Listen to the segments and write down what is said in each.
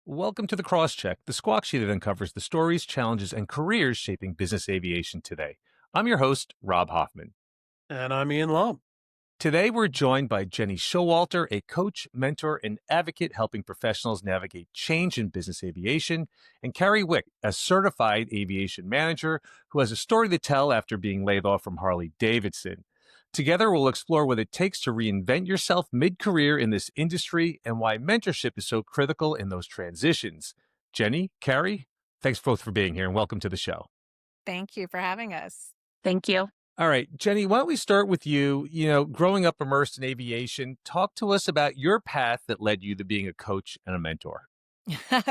Welcome to the Crosscheck, the squawk sheet that uncovers the stories, challenges, and careers shaping business aviation today. I'm your host, Rob Hoffman. And I'm Ian Lom. Today, we're joined by Jenny Showalter, a coach, mentor, and advocate helping professionals navigate change in business aviation, and Carrie Wicht, a certified aviation manager who has a story to tell after being laid off from Harley Davidson. Together, we'll explore what it takes to reinvent yourself mid career in this industry and why mentorship is so critical in those transitions. Jenny, Carrie, thanks both for being here and welcome to the show. Thank you for having us. Thank you. All right, Jenny, why don't we start with you? Growing up immersed in aviation, talk to us about your path that led you to being a coach and a mentor.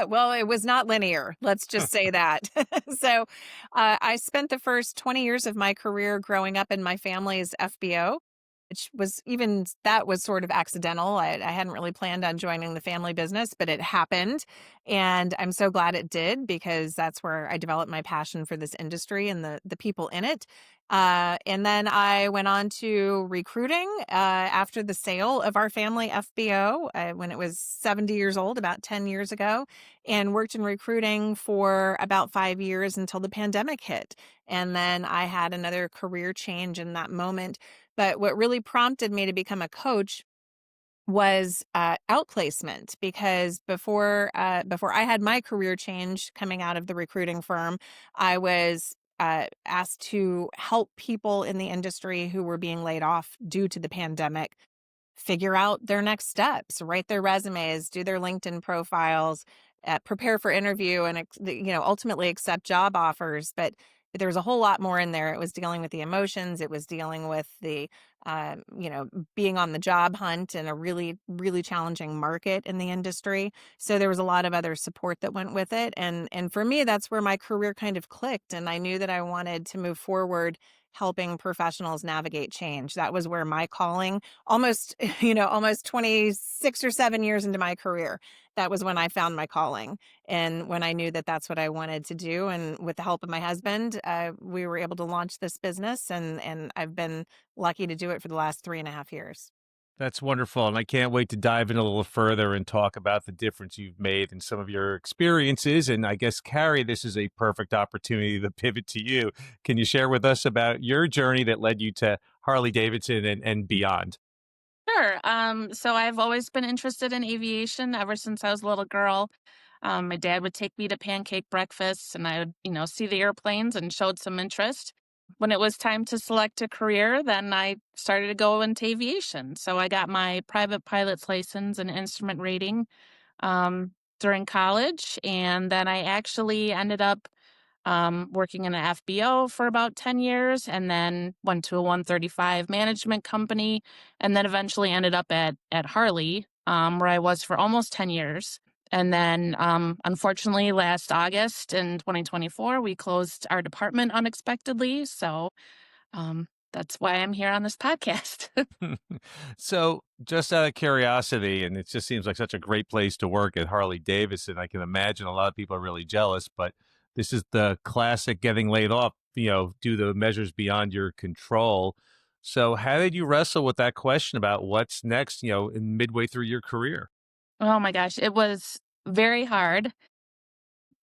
Well, it was not linear. Let's just say that. So I spent the first 20 years of my career growing up in my family's FBO, which was that was sort of accidental. I hadn't really planned on joining the family business, but it happened. And I'm so glad it did because that's where I developed my passion for this industry and the people in it. And then I went on to recruiting after the sale of our family FBO when it was 70 years old, about 10 years ago, and worked in recruiting for about 5 years until the pandemic hit. And then I had another career change in that moment. But what really prompted me to become a coach was outplacement because before I had my career change coming out of the recruiting firm, I was asked to help people in the industry who were being laid off due to the pandemic figure out their next steps, write their resumes, do their LinkedIn profiles, prepare for interview, and ultimately accept job offers. But there was a whole lot more in there. It was dealing with the emotions. It was dealing with the, being on the job hunt in a really, really challenging market in the industry. So there was a lot of other support that went with it. And for me, that's where my career kind of clicked. And I knew that I wanted to move forward helping professionals navigate change. That was where my calling almost, almost 26 or 7 years into my career. That was when I found my calling and when I knew that that's what I wanted to do. And with the help of my husband, we were able to launch this business and I've been lucky to do it for the last 3.5 years. That's wonderful. And I can't wait to dive in a little further and talk about the difference you've made in some of your experiences. And I guess, Carrie, this is a perfect opportunity to pivot to you. Can you share with us about your journey that led you to Harley Davidson and beyond? Sure. So I've always been interested in aviation ever since I was a little girl. My dad would take me to pancake breakfasts and I would, see the airplanes and showed some interest. When it was time to select a career, then I started to go into aviation. So I got my private pilot's license and instrument rating during college. And then I actually ended up working in an FBO for about 10 years and then went to a 135 management company and then eventually ended up at Harley, where I was for almost 10 years. And then, unfortunately, last August in 2024, we closed our department unexpectedly. So that's why I'm here on this podcast. So, just out of curiosity, and it just seems like such a great place to work at Harley Davidson. I can imagine a lot of people are really jealous, but this is the classic getting laid off, due to measures beyond your control. So, how did you wrestle with that question about what's next, in midway through your career? Oh my gosh, it was very hard.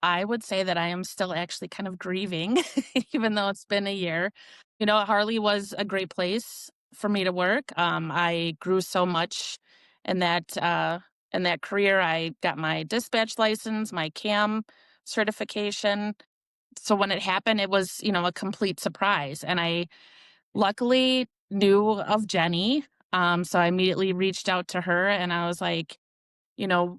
I would say that I am still actually kind of grieving, even though it's been a year. Harley was a great place for me to work. I grew so much in that career. I got my dispatch license, my CAM certification. So when it happened, it was, a complete surprise. And I luckily knew of Jenny. So I immediately reached out to her and I was like, you know,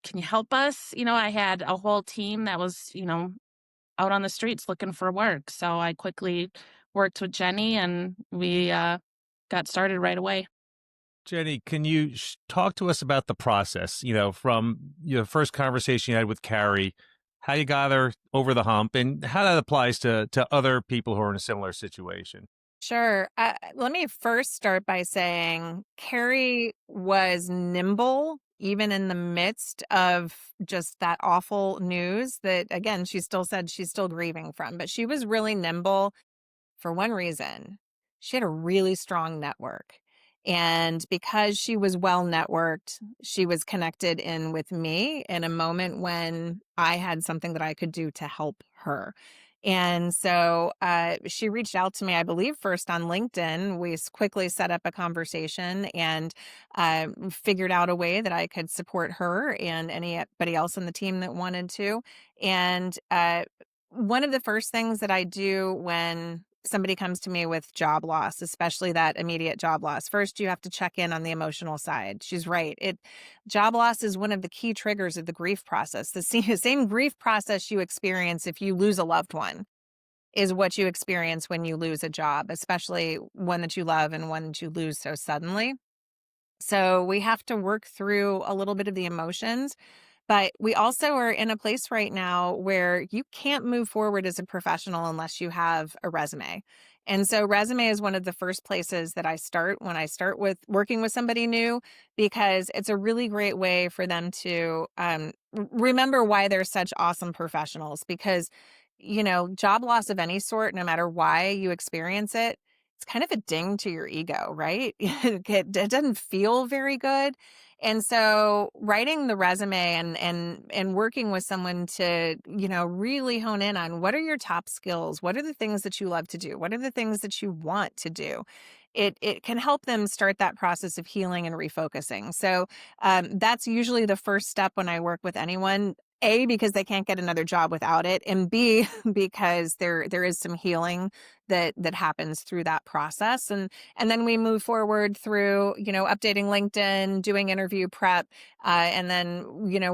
can you help us? I had a whole team that was, out on the streets looking for work. So I quickly worked with Jenny and we got started right away. Jenny, can you talk to us about the process, from your first conversation you had with Carrie, how you got her over the hump, and how that applies to other people who are in a similar situation? Sure. Let me first start by saying Carrie was nimble, even in the midst of just that awful news that, again, she still said she's still grieving from. But she was really nimble for one reason. She had a really strong network. And because she was well networked, she was connected in with me in a moment when I had something that I could do to help her. And so she reached out to me, I believe, first on LinkedIn. We quickly set up a conversation and figured out a way that I could support her and anybody else on the team that wanted to. And one of the first things that I do when somebody comes to me with job loss, especially that immediate job loss, first you have to check in on the emotional side. She's right. Job loss is one of the key triggers of the grief process. The same grief process you experience if you lose a loved one is what you experience when you lose a job, especially one that you love and one that you lose so suddenly. So we have to work through a little bit of the emotions, but we also are in a place right now where you can't move forward as a professional unless you have a resume. And so resume is one of the first places that I start when I start with working with somebody new, because it's a really great way for them to remember why they're such awesome professionals. Because, job loss of any sort, no matter why you experience it, it's kind of a ding to your ego, right? It doesn't feel very good. And so writing the resume and working with someone to, really hone in on what are your top skills? What are the things that you love to do? What are the things that you want to do? It can help them start that process of healing and refocusing. So that's usually the first step when I work with anyone. A, because they can't get another job without it, and B, because there is some healing that happens through that process. And then we move forward through, updating LinkedIn, doing interview prep, and then,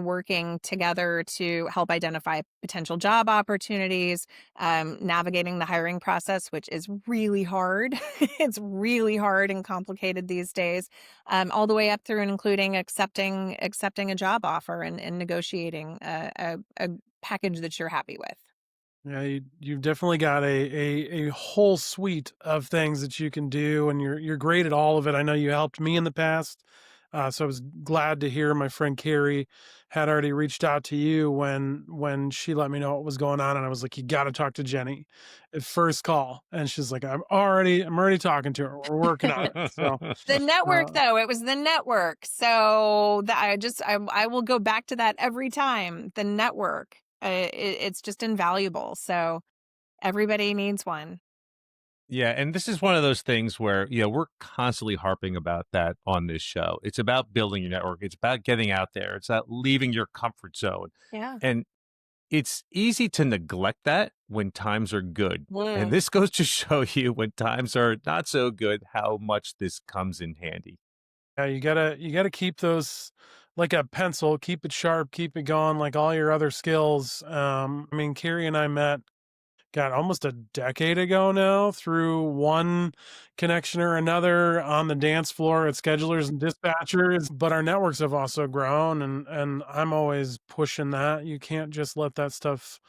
working together to help identify potential job opportunities, navigating the hiring process, which is really hard. It's really hard and complicated these days, all the way up through and including accepting a job offer and negotiating a package that you're happy with. Yeah, you've definitely got a whole suite of things that you can do, and you're great at all of it. I know you helped me in the past, so I was glad to hear my friend Carrie had already reached out to you when she let me know what was going on, and I was like, you got to talk to Jenny at first call, and she's like, I'm already talking to her. We're working on it. So, The network, uh, though, it was the network. So I will go back to that every time. The network, it's just invaluable. So everybody needs one. Yeah, and this is one of those things where, we're constantly harping about that on this show. It's about building your network. It's about getting out there. It's about leaving your comfort zone. Yeah. And it's easy to neglect that when times are good. And Mm. this goes to show you when times are not so good, how much this comes in handy. yeah, you gotta keep those like a pencil, keep it sharp, keep it going, like all your other skills. I mean, Carrie and I met God, almost a decade ago now through one connection or another on the dance floor at schedulers and dispatchers. But our networks have also grown, and I'm always pushing that. You can't just let that stuff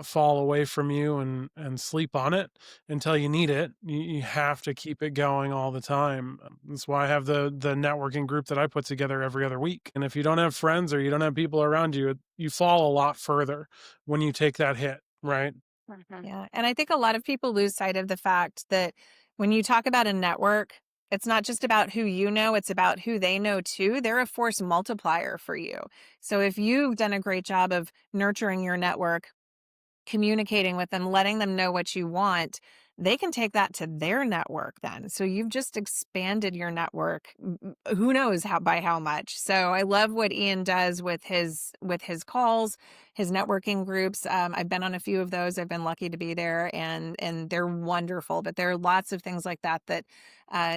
fall away from you and sleep on it until you need it. You have to keep it going all the time. That's why I have the networking group that I put together every other week. And if you don't have friends or you don't have people around you, you fall a lot further when you take that hit, right? Mhm. Yeah. And I think a lot of people lose sight of the fact that when you talk about a network, it's not just about who you know, it's about who they know too. They're a force multiplier for you. So if you've done a great job of nurturing your network, communicating with them, letting them know what you want, they can take that to their network then. So you've just expanded your network. Who knows by how much. So I love what Ian does with his calls, his networking groups. I've been on a few of those. I've been lucky to be there, and they're wonderful. But there are lots of things like that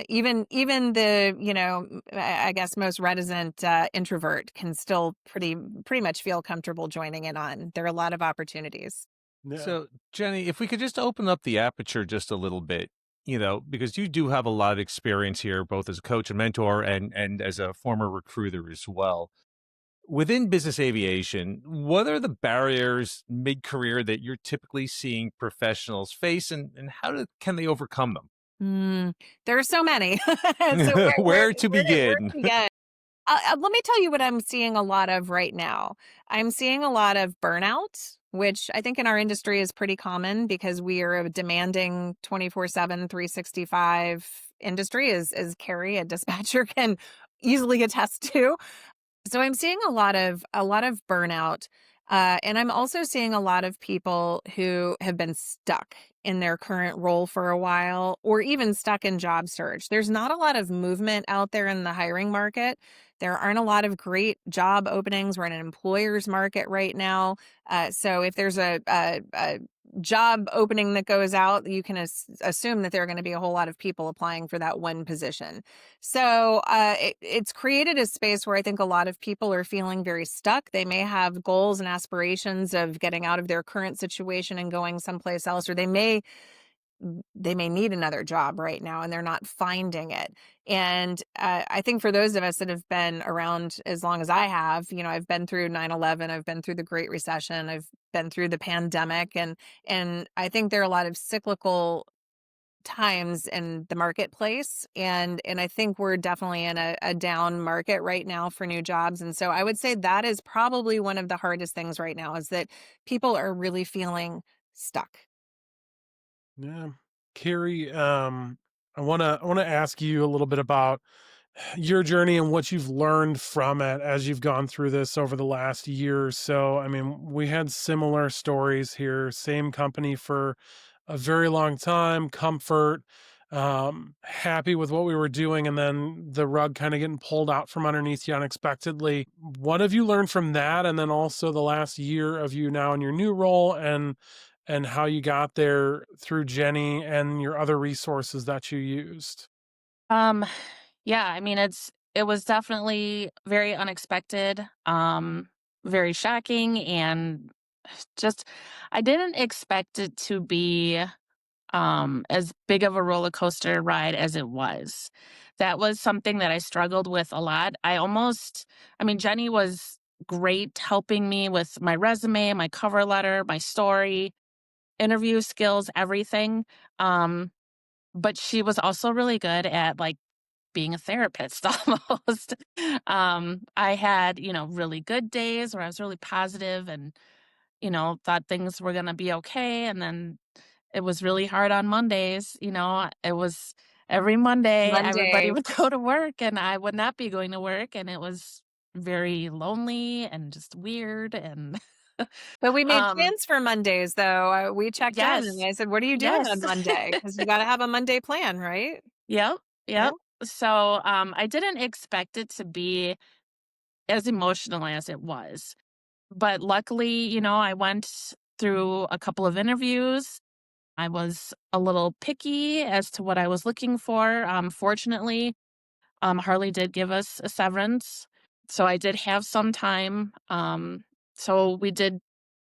even the I guess most reticent introvert can still pretty much feel comfortable joining in on. There are a lot of opportunities. Yeah. So, Jenny, if we could just open up the aperture just a little bit, because you do have a lot of experience here, both as a coach and mentor and as a former recruiter as well. Within business aviation, what are the barriers mid-career that you're typically seeing professionals face, and how can they overcome There are so many. So them? Where to where begin? to begin? Let me tell you what I'm seeing a lot of right now. I'm seeing a lot of burnout, which I think in our industry is pretty common because we are a demanding 24/7, 365 industry, as Carrie, a dispatcher, can easily attest to. So I'm seeing a lot of burnout, and I'm also seeing a lot of people who have been stuck in their current role for a while, or even stuck in job search. There's not a lot of movement out there in the hiring market. There aren't a lot of great job openings. We're in an employer's market right now. So if there's a job opening that goes out, you can assume that there are going to be a whole lot of people applying for that one position. So it's created a space where I think a lot of people are feeling very stuck. They may have goals and aspirations of getting out of their current situation and going someplace else, or they may need another job right now and they're not finding it. And I think for those of us that have been around as long as I have, I've been through 9/11, I've been through the Great Recession, I've been through the pandemic, and I think there are a lot of cyclical times in the marketplace, and I think we're definitely in a down market right now for new jobs. And so I would say that is probably one of the hardest things right now, is that people are really feeling stuck. Yeah. Carrie, I wanna ask you a little bit about your journey and what you've learned from it as you've gone through this over the last year or so. I mean, we had similar stories here, same company for a very long time, comfort, happy with what we were doing, and then the rug kind of getting pulled out from underneath you unexpectedly. What have you learned from that? And then also the last year of you now in your new role, and how you got there through Jenny and your other resources that you used. Um, yeah, I mean, it was definitely very unexpected, very shocking, and just I didn't expect it to be as big of a roller coaster ride as it was. That was something that I struggled with a lot. I mean, Jenny was great helping me with my resume, my cover letter, my story, interview skills, everything. Um, but she was also really good at like being a therapist almost. I had, really good days where I was really positive and, thought things were going to be okay. And then it was really hard on Mondays. It was every Monday, everybody Monday. would go to work and I would not be going to work. And it was very lonely and just weird. And, But we made um, plans for Mondays, though. We checked in and yes, I said, "What are you doing yes. on Monday?" Because you got to have a Monday plan, right? Yep, Yeah. yep. So, I didn't expect it to be as emotional as it was. But luckily, I went through a couple of interviews. I was a little picky as to what I was looking for. Fortunately, Harley did give us a severance. So I did have some time. So we did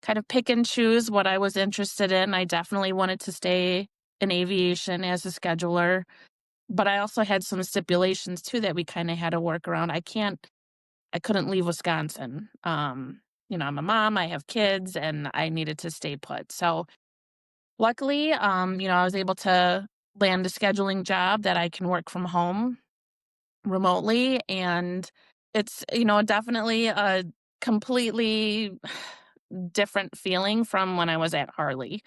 kind of pick and choose what I was interested in. I definitely wanted to stay in aviation as a scheduler, but I also had some stipulations too that we kind of had to work around. I couldn't leave Wisconsin. I'm a mom, I have kids, and I needed to stay put. So luckily, I was able to land a scheduling job that I can work from home remotely. And it's, definitely a completely different feeling from when I was at Harley.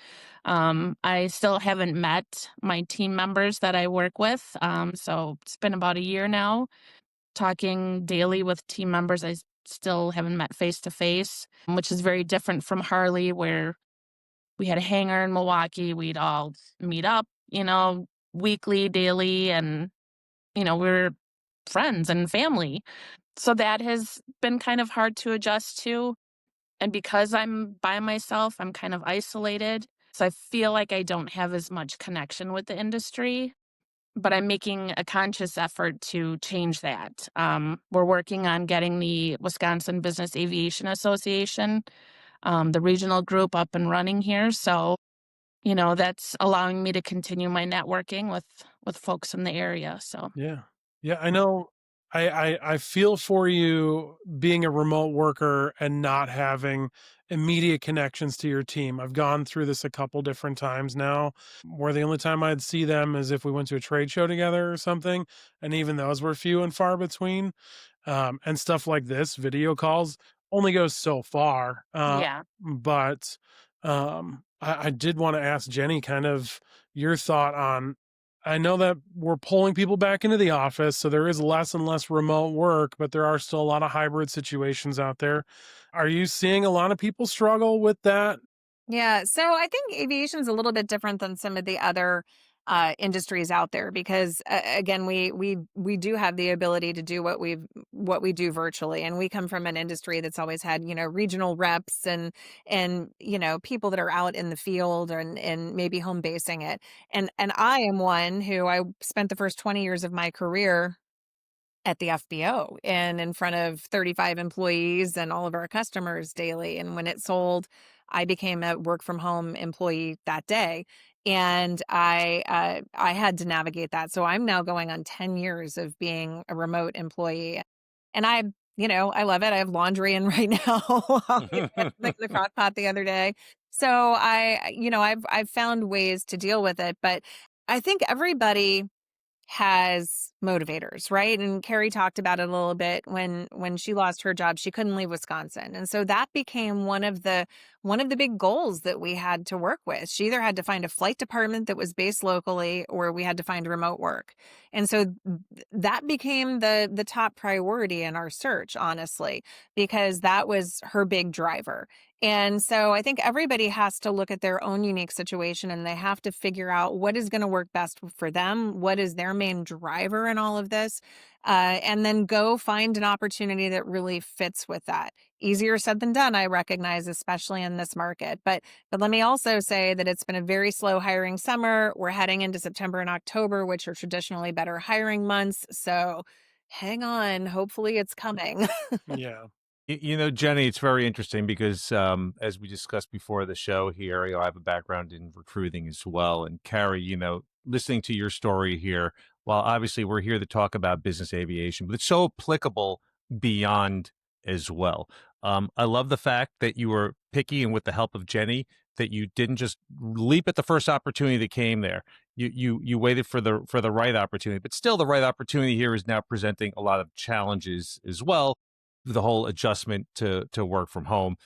I still haven't met my team members that I work with. So it's been about a year now talking daily with team members still haven't met face to face, which is very different from Harley, where we had a hangar in Milwaukee. We'd all meet up, weekly, daily, and, we're friends and family. So that has been kind of hard to adjust to. And because I'm by myself, I'm kind of isolated. So I feel like I don't have as much connection with the industry, but I'm making a conscious effort to change that. We're working on getting the Wisconsin Business Aviation Association, the regional group up and running here. So, that's allowing me to continue my networking with folks in the area. So, Yeah. Yeah, I know. I feel for you being a remote worker and not having immediate connections to your team. I've gone through this a couple different times now, where the only time I'd see them is if we went to a trade show together or something, and even those were few and far between. And stuff like this, video calls, only goes so far. yeah. But I did want to ask Jenny kind of your thought on I know that we're pulling people back into the office, so there is less and less remote work, but there are still a lot of hybrid situations out there. Are you seeing a lot of people struggle with that? Yeah, so I think aviation is a little bit different than some of the other industries out there because again, we do have the ability to do what we do virtually, and we come from an industry that's always had regional reps and people that are out in the field and maybe home basing it, and I am one who I spent the first 20 years of my career at the FBO and in front of 35 employees and all of our customers daily. And when it sold, I became a work from home employee that day. And I had to navigate that. So I'm now going on 10 years of being a remote employee. And I love it. I have laundry in right now. Like the crock pot the other day. So I've found ways to deal with it. But I think everybody has motivators, right? And Carrie talked about it a little bit when she lost her job, she couldn't leave Wisconsin. And so that became one of the big goals that we had to work with. She either had to find a flight department that was based locally or we had to find remote work. And so that became the top priority in our search, honestly, because that was her big driver. And so I think everybody has to look at their own unique situation and they have to figure out what is going to work best for them, what is their main driver in all of this, and then go find an opportunity that really fits with that. Easier said than done, I recognize, especially in this market. But let me also say that it's been a very slow hiring summer. We're heading into September and October, which are traditionally better hiring months. So hang on, hopefully it's coming. Yeah. Jenny, it's very interesting because as we discussed before the show here, I have a background in recruiting as well. And Carrie, listening to your story here, while obviously we're here to talk about business aviation, but it's so applicable beyond as well. I love the fact that you were picky and with the help of Jenny, that you didn't just leap at the first opportunity that came there. You waited for the right opportunity, but still the right opportunity here is now presenting a lot of challenges as well, the whole adjustment to work from home.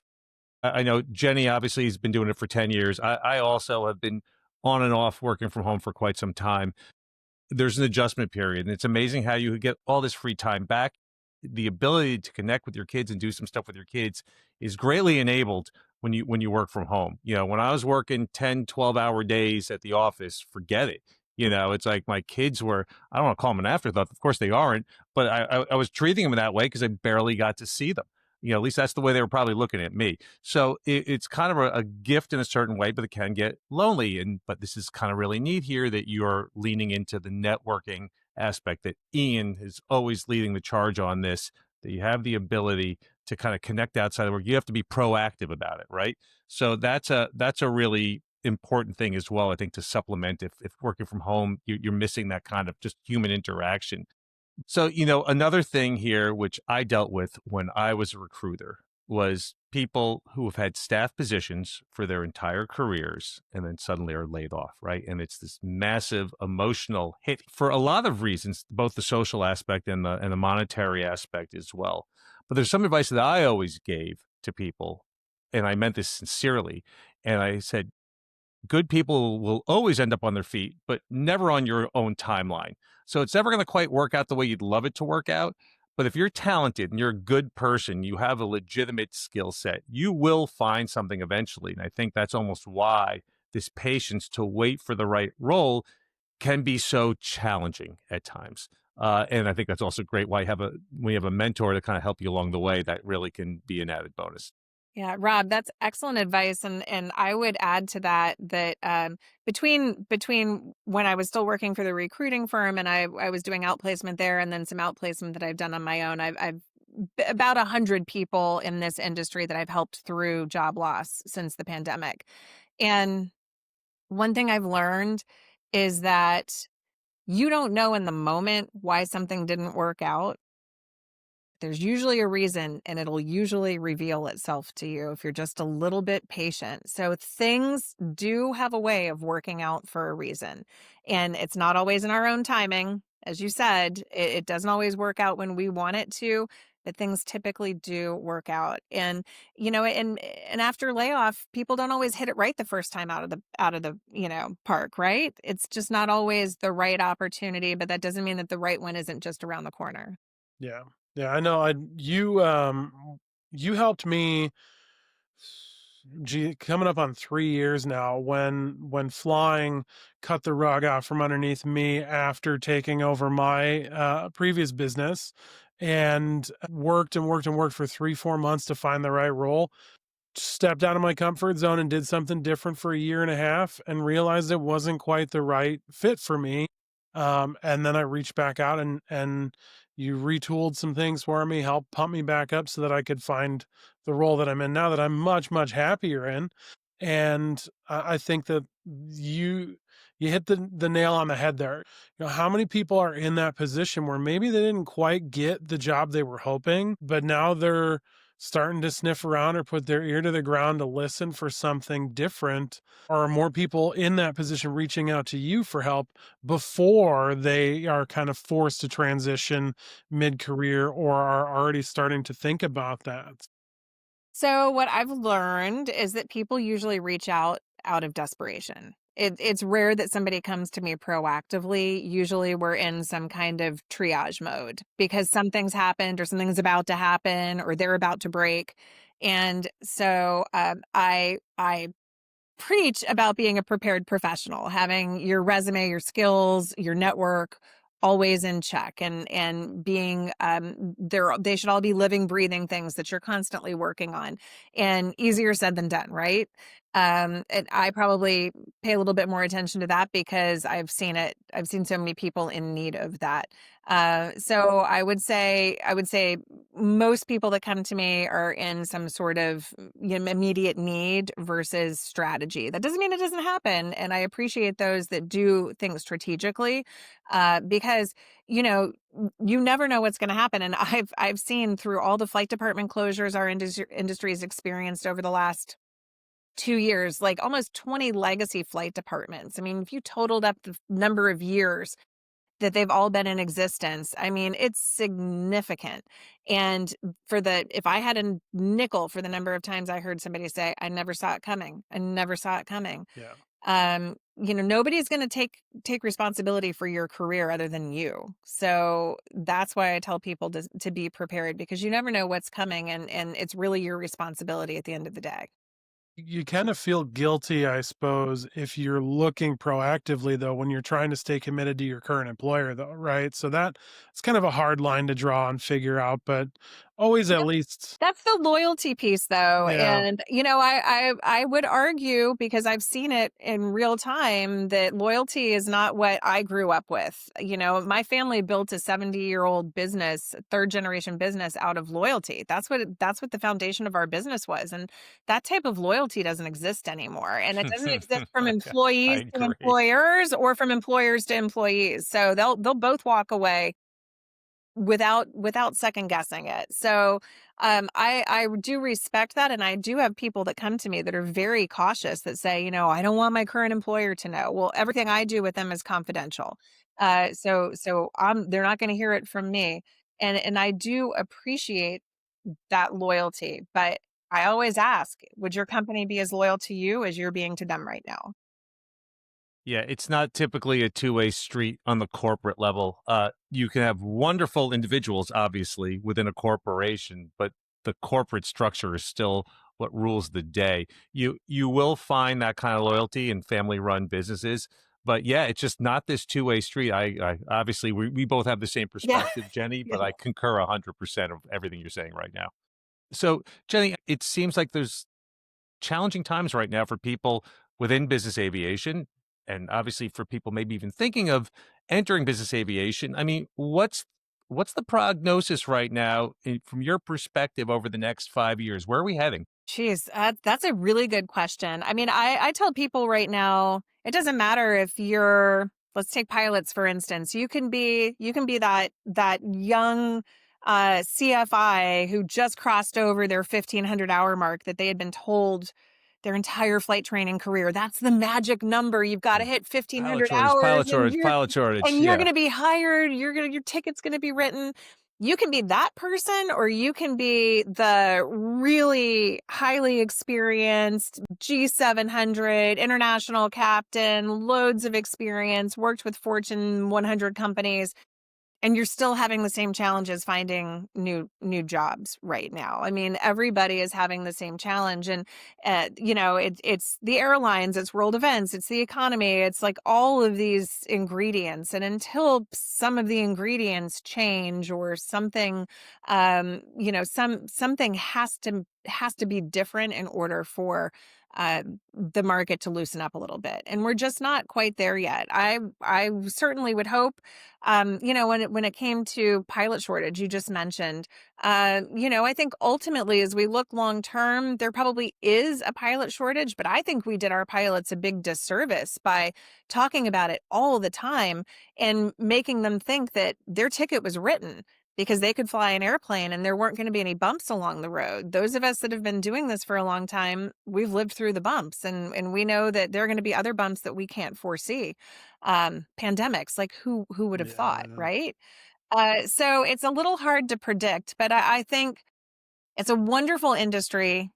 I know Jenny obviously has been doing it for 10 years. I also have been on and off working from home for quite some time. There's an adjustment period, and it's amazing how you get all this free time back. The ability to connect with your kids and do some stuff with your kids is greatly enabled when you work from home. When I was working 10, 12-hour days at the office, forget it. It's like my kids were, I don't want to call them an afterthought. Of course they aren't, but I was treating them that way because I barely got to see them. At least that's the way they were probably looking at me. So it's kind of a gift in a certain way, but it can get lonely. But this is kind of really neat here that you're leaning into the networking aspect, that Ian is always leading the charge on this, that you have the ability to kind of connect outside of work. You have to be proactive about it, right? So that's a really important thing as well, I think, to supplement if working from home, you're missing that kind of just human interaction. So, another thing here, which I dealt with when I was a recruiter, was people who have had staff positions for their entire careers and then suddenly are laid off, right? And it's this massive emotional hit for a lot of reasons, both the social aspect and the monetary aspect as well. But there's some advice that I always gave to people, and I meant this sincerely. And I said, good people will always end up on their feet, but never on your own timeline. So it's never going to quite work out the way you'd love it to work out. But if you're talented and you're a good person, you have a legitimate skill set, you will find something eventually. And I think that's almost why this patience to wait for the right role can be so challenging at times. And I think that's also great why we have a mentor to kind of help you along the way. That really can be an added bonus. Yeah, Rob, that's excellent advice, and I would add to that between when I was still working for the recruiting firm and I was doing outplacement there, and then some outplacement that I've done on my own, I've about 100 people in this industry that I've helped through job loss since the pandemic. And one thing I've learned is that you don't know in the moment why something didn't work out. There's usually a reason, and it'll usually reveal itself to you if you're just a little bit patient. So things do have a way of working out for a reason. And it's not always in our own timing. As you said, it doesn't always work out when we want it to, that things typically do work out. And, and after layoff, people don't always hit it right the first time out of the, park, right? It's just not always the right opportunity, but that doesn't mean that the right one isn't just around the corner. Yeah. Yeah, I know. You helped me, coming up on 3 years now, when flying cut the rug out from underneath me after taking over my previous business, and worked and worked and worked for 3-4 months to find the right role. Stepped out of my comfort zone and did something different for a year and a half and realized it wasn't quite the right fit for me. And then I reached back out, and you retooled some things for me, helped pump me back up so that I could find the role that I'm in now, that I'm much, much happier in. And I think that you hit the nail on the head there. How many people are in that position where maybe they didn't quite get the job they were hoping, but now they're starting to sniff around or put their ear to the ground to listen for something different? Or are more people in that position reaching out to you for help before they are kind of forced to transition mid-career, or are already starting to think about that? So what I've learned is that people usually reach out of desperation. It's rare that somebody comes to me proactively. Usually we're in some kind of triage mode because something's happened or something's about to happen or they're about to break. And so I preach about being a prepared professional, having your resume, your skills, your network always in check, and being they should all be living, breathing things that you're constantly working on. And easier said than done, right? And I probably pay a little bit more attention to that because I've seen it. I've seen so many people in need of that. So I would say most people that come to me are in some sort of immediate need versus strategy. That doesn't mean it doesn't happen, and I appreciate those that do things strategically, because you never know what's going to happen. And I've seen through all the flight department closures our industry has experienced over the last 2 years, like almost 20 legacy flight departments. I mean, if you totaled up the number of years that they've all been in existence, I mean, it's significant. And if I had a nickel for the number of times I heard somebody say, I never saw it coming. I never saw it coming. Yeah. Nobody's going to take responsibility for your career other than you. So that's why I tell people to be prepared, because you never know what's coming, and it's really your responsibility at the end of the day. You kind of feel guilty, I suppose, if you're looking proactively, though, when you're trying to stay committed to your current employer, though, right? So it's kind of a hard line to draw and figure out, but always at least, That's the loyalty piece, though. yeah, And, I would argue, because I've seen it in real time, that loyalty is not what I grew up with. My family built a 70-year-old business, third generation business, out of loyalty. That's what the foundation of our business was. And that type of loyalty doesn't exist anymore. And it doesn't exist from I employees to agree. employers or from employers to employees. So they'll both walk away without second guessing it. So I do respect that, and I do have people that come to me that are very cautious, that say, I don't want my current employer to know. Well, everything I do with them is confidential. So they're not going to hear it from me, and I do appreciate that loyalty, but I always ask, would your company be as loyal to you as you're being to them right now? Yeah, it's not typically a two-way street on the corporate level. You can have wonderful individuals, obviously, within a corporation, but the corporate structure is still what rules the day. You will find that kind of loyalty in family-run businesses, but yeah, it's just not this two-way street. I obviously we both have the same Yeah. perspective, Jenny, Yeah. but I concur 100% of everything you're saying right now. So, Jenny, it seems like there's challenging times right now for people within business aviation, and obviously for people maybe even thinking of entering business aviation. I mean, what's the prognosis right now from your perspective over the next 5 years? Where are we heading? Geez, that's a really good question. I mean, I tell people right now, it doesn't matter if let's take pilots, for instance. You can be that young CFI who just crossed over their 1,500-hour mark that they had been told their entire flight training career. That's the magic number. You've got to Mm. hit Pilot 1,500 shortage, hours, pilot shortage, pilot shortage. and you're Yeah. going to be hired. Your ticket's going to be written. you can be that person, or you can be the really highly experienced G700 international captain, loads of experience, worked with Fortune 100 companies, and you're still having the same challenges finding new jobs right now. I mean, everybody is having the same challenge, and it's the airlines, it's world events, it's the economy, it's like all of these ingredients. And until some of the ingredients change, or something, something has to be different in order for the market to loosen up a little bit. And we're just not quite there yet. I certainly would hope, when it came to pilot shortage, you just mentioned, I think ultimately, as we look long term, there probably is a pilot shortage, but I think we did our pilots a big disservice by talking about it all the time and making them think that their ticket was written, because they could fly an airplane and there weren't going to be any bumps along the road. Those of us that have been doing this for a long time, we've lived through the bumps, and we know that there are going to be other bumps that we can't foresee. Pandemics, like who would have thought, Yeah. right? So it's a little hard to predict, but I think it's a wonderful industry.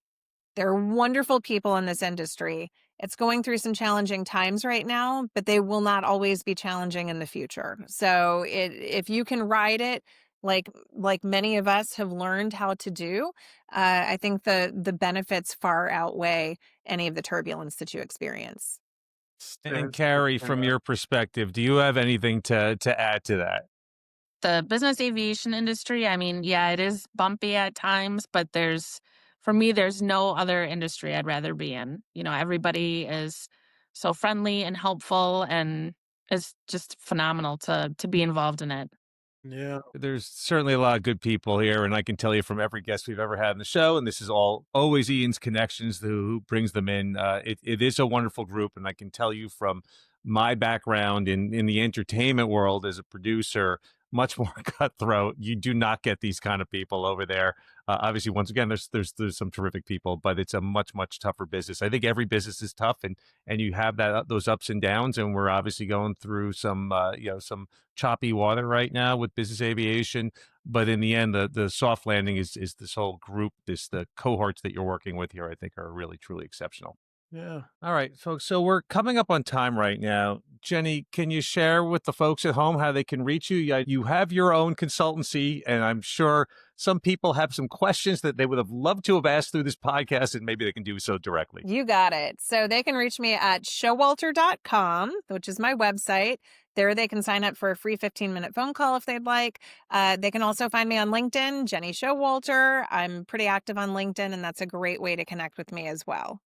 There are wonderful people in this industry. It's going through some challenging times right now, but they will not always be challenging in the future. So if you can ride it, like many of us have learned how to do, I think the benefits far outweigh any of the turbulence that you experience. And Carrie, from your perspective, do you have anything to add to that? The business aviation industry, I mean, yeah, it is bumpy at times, but for me, there's no other industry I'd rather be in. Everybody is so friendly and helpful, and it's just phenomenal to be involved in it. Yeah. There's certainly a lot of good people here, and I can tell you from every guest we've ever had in the show, and this is all always Ian's connections who brings them in. It is a wonderful group, and I can tell you from my background in the entertainment world as a producer, much more cutthroat. You do not get these kind of people over there. Obviously, once again, there's some terrific people, but it's a much tougher business. I think every business is tough, and you have those ups and downs, and we're obviously going through some choppy water right now with business aviation. But in the end, the soft landing is this whole group, the cohorts that you're working with here, I think are really, truly exceptional. Yeah. All right, folks. So we're coming up on time right now. Jenny, can you share with the folks at home how they can reach you? You have your own consultancy, and I'm sure some people have some questions that they would have loved to have asked through this podcast, and maybe they can do so directly. You got it. So they can reach me at showalter.com, which is my website. There they can sign up for a free 15-minute phone call if they'd like. They can also find me on LinkedIn, Jenny Showalter. I'm pretty active on LinkedIn, and that's a great way to connect with me as well.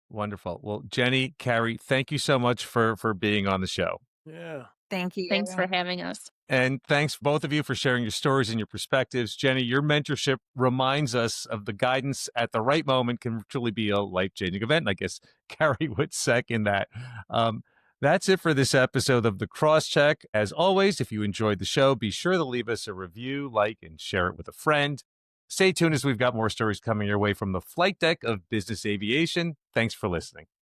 Wonderful. Well, Jenny, Carrie, thank you so much for being on the show. Yeah. Thank you. Thanks for having us. And thanks both of you for sharing your stories and your perspectives. Jenny, your mentorship reminds us of the guidance at the right moment can truly be a life-changing event. And I guess Carrie would second that. That's it for this episode of The Crosscheck. As always, if you enjoyed the show, be sure to leave us a review, like, and share it with a friend. Stay tuned as we've got more stories coming your way from the flight deck of business aviation. Thanks for listening.